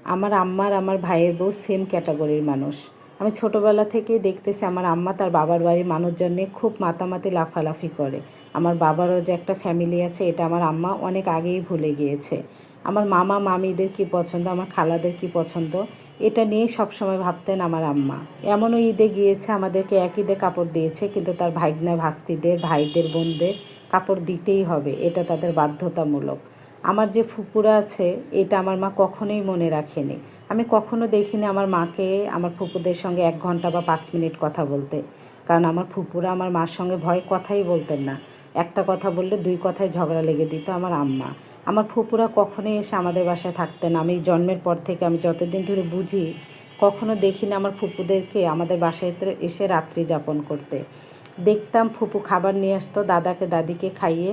আমার আম্মা আর আমার ভাইয়ের বউ সেম ক্যাটাগরির মানুষ। আমি ছোটোবেলা থেকেই দেখতেছি আমার আম্মা তার বাবার বাড়ির মানুষজন নিয়ে খুব মাতামাতি লাফালাফি করে। আমার বাবারও যে একটা ফ্যামিলি আছে এটা আমার আম্মা অনেক আগেই ভুলে গিয়েছে। আমার মামা মামিদের কী পছন্দ, আমার খালাদের কী পছন্দ, এটা নিয়েই সবসময় ভাবতেন আমার আম্মা। এমনও ঈদে গিয়েছে আমাদেরকে এক ঈদে কাপড় দিয়েছে, কিন্তু তার ভাইগনা ভাস্তিদের ভাইদের বোনদের কাপড় দিতেই হবে, এটা তাদের বাধ্যতামূলক। আমার যে ফুপুরা আছে এটা আমার মা কখনোই মনে রাখেনি। আমি কখনো দেখিনি আমার মাকে আমার ফুপুদের সঙ্গে 1 ঘন্টা বা 5 মিনিট কথা বলতে। কারণ আমার ফুপুরা আমার মার সঙ্গে ভয়ে কথাই বলতেন না। একটা কথা বললে 2 কথায় ঝগড়া লেগে দিত আমার আম্মা। আমার ফুপুরা কখনোই এসে আমাদের বাসায় থাকতেন না। আমি জন্মের পর থেকে আমি যতদিন ধরে বুঝি কখনো দেখিনি আমার ফুপুদেরকে আমাদের বাসায় এসে রাত্রি যাপন করতে। দেখতাম ফুপু খাবার নিয়ে আসতো, দাদাকে দাদিকে খাইয়ে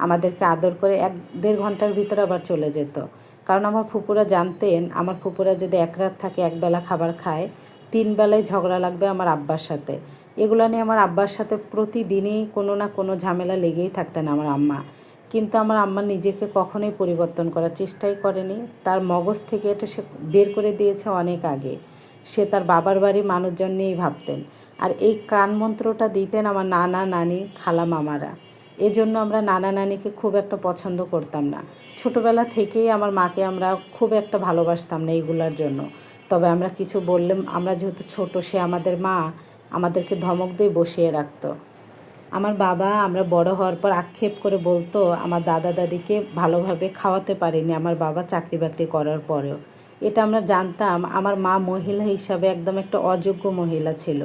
আমাদেরকে আদর করে 1-1.5 ঘন্টার ভিতরে আবার চলে যেত। কারণ আমার ফুপুরা জানতেন আমার ফুপুরা যদি এক রাত থাকে, একবেলা খাবার খায়, 3 বেলায় ঝগড়া লাগবে আমার আব্বার সাথে। এগুলো নিয়ে আমার আব্বার সাথে প্রতিদিনই কোনো না কোনো ঝামেলা লেগেই থাকতেন আমার আম্মা। কিন্তু আমার আম্মা নিজেকে কখনোই পরিবর্তন করার চেষ্টাই করেনি। তার মগজ থেকে এটা সে বের করে দিয়েছে অনেক আগে। সে তার বাবার বাড়ির মানুষজন নিয়েই ভাবতেন। আর এই কান মন্ত্রটা দিতেন আমার নানা নানি খালা মামারা। এজন্য আমরা নানা নানিকে খুব একটা পছন্দ করতাম না। ছোটোবেলা থেকেই আমার মাকে আমরা খুব একটা ভালোবাসতাম না এইগুলার জন্য। তবে আমরা কিছু বললে, আমরা যেহেতু ছোট, সে আমাদের মা, আমাদেরকে ধমক দিয়ে বসিয়ে রাখতো। আমার বাবা আমরা বড় হওয়ার পর আক্ষেপ করে বলতো আমার দাদা দাদিকে ভালোভাবে খাওয়াতে পারিনি আমার বাবা চাকরি বাকরি করার পরেও। এটা আমরা জানতাম। আমার মা মহিলা হিসাবে একদম একটা অযোগ্য মহিলা ছিল,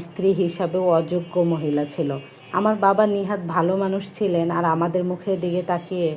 স্ত্রী হিসাবেও অযোগ্য মহিলা ছিল। আমার বাবা নিহাত ভালো মানুষ ছিলেন, আর আমাদের মুখের দিকে তাকিয়ে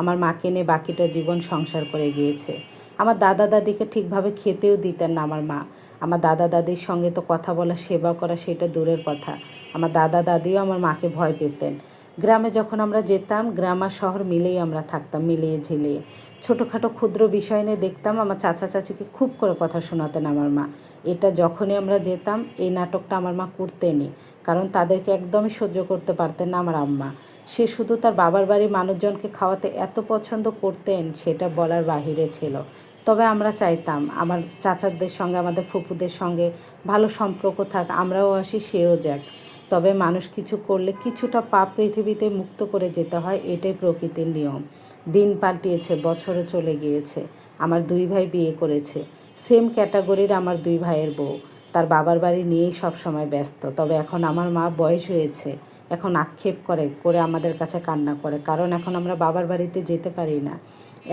আমার মাকে নিয়ে বাকিটা জীবন সংসার করে গিয়েছে। আমার দাদা দাদিকে ঠিকভাবে খেতেও দিতেন না আমার মা। আমার দাদা দাদির সঙ্গে তো কথা বলা, সেবা করা সেটা দূরের কথা। আমার দাদা দাদিও আমার মাকে ভয় পেতেন। গ্রামে যখন আমরা যেতাম, গ্রাম আর শহর মিলেই আমরা থাকতাম, মিলিয়ে ঝিলিয়ে। ছোটোখাটো ক্ষুদ্র বিষয় নিয়ে দেখতাম আমার চাচা চাচিকে খুব করে কথা শোনাতেন আমার মা। এটা যখনই আমরা যেতাম এই নাটকটা আমার মা করতেনই। কারণ তাদেরকে একদমই সহ্য করতে পারতেন না আমার আম্মা। সে শুধু তার বাবার বাড়ির মানুষজনকে খাওয়াতে এত পছন্দ করতেন সেটা বলার বাহিরে ছিল। তবে আমরা চাইতাম আমার চাচাদের সঙ্গে আমাদের ফুপুদের সঙ্গে ভালো সম্পর্ক থাক, আমরাও আসি সেও যাক। তবে মানুষ কিছু করলে কিছুটা পাপ পৃথিবীতে মুক্ত করে যেতে হয়, এটাই প্রকৃতির নিয়ম। দিন পাল্টিয়েছে, বছরও চলে গিয়েছে। আমার 2 ভাই বিয়ে করেছে। সেম ক্যাটাগরির আমার 2 ভাইয়ের বউ তার বাবার বাড়ি নিয়েই সব সময় ব্যস্ত। তবে এখন আমার মা বয়স হয়েছে, এখন আক্ষেপ করে করে আমাদের কাছে কান্না করে, কারণ এখন আমরা বাবার বাড়িতে যেতে পারি না।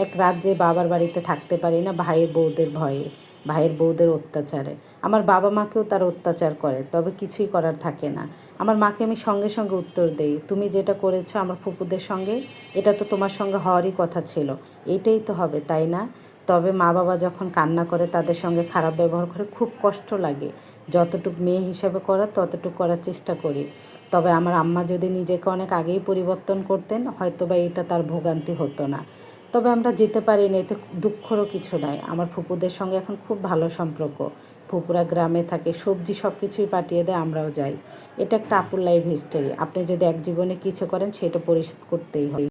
এক রাত যে বাবার বাড়িতে থাকতে পারি না ভাইয়ের বউদের ভয়ে, ভাইয়ের বউদের অত্যাচারে। আমার বাবা মাকেও তার অত্যাচার করে, তবে কিছুই করার থাকে না। আমার মাকে আমি সঙ্গে সঙ্গে উত্তর দেই, তুমি যেটা করেছো আমার ফুপুদের সঙ্গে, এটা তো তোমার সঙ্গে হওয়ারই কথা ছিল, এটাই তো হবে, তাই না? তবে মা বাবা যখন কান্না করে, তাদের সঙ্গে খারাপ ব্যবহার করে, খুব কষ্ট লাগে। যতটুক মেয়ে হিসাবে করার ততটুকু করার চেষ্টা করি। তবে আমার আম্মা যদি নিজেকে অনেক আগেই পরিবর্তন করতেন, হয়তো বা এটা তার ভোগান্তি হতো না। তবে আমরা যেতে পারি না, এতে দুঃখেরও কিছু নাই। আমার ফুপুদের সঙ্গে এখন খুব ভালো সম্পর্ক। ফুপুরা গ্রামে থাকে, সবজি সব কিছুই পাঠিয়ে দেয়, আমরাও যাই। এটা একটা আপুর লাইফ হিস্টোরি। আপনি যদি এক জীবনে কিছু করেন সেটা পরিশোধ করতেই হবে।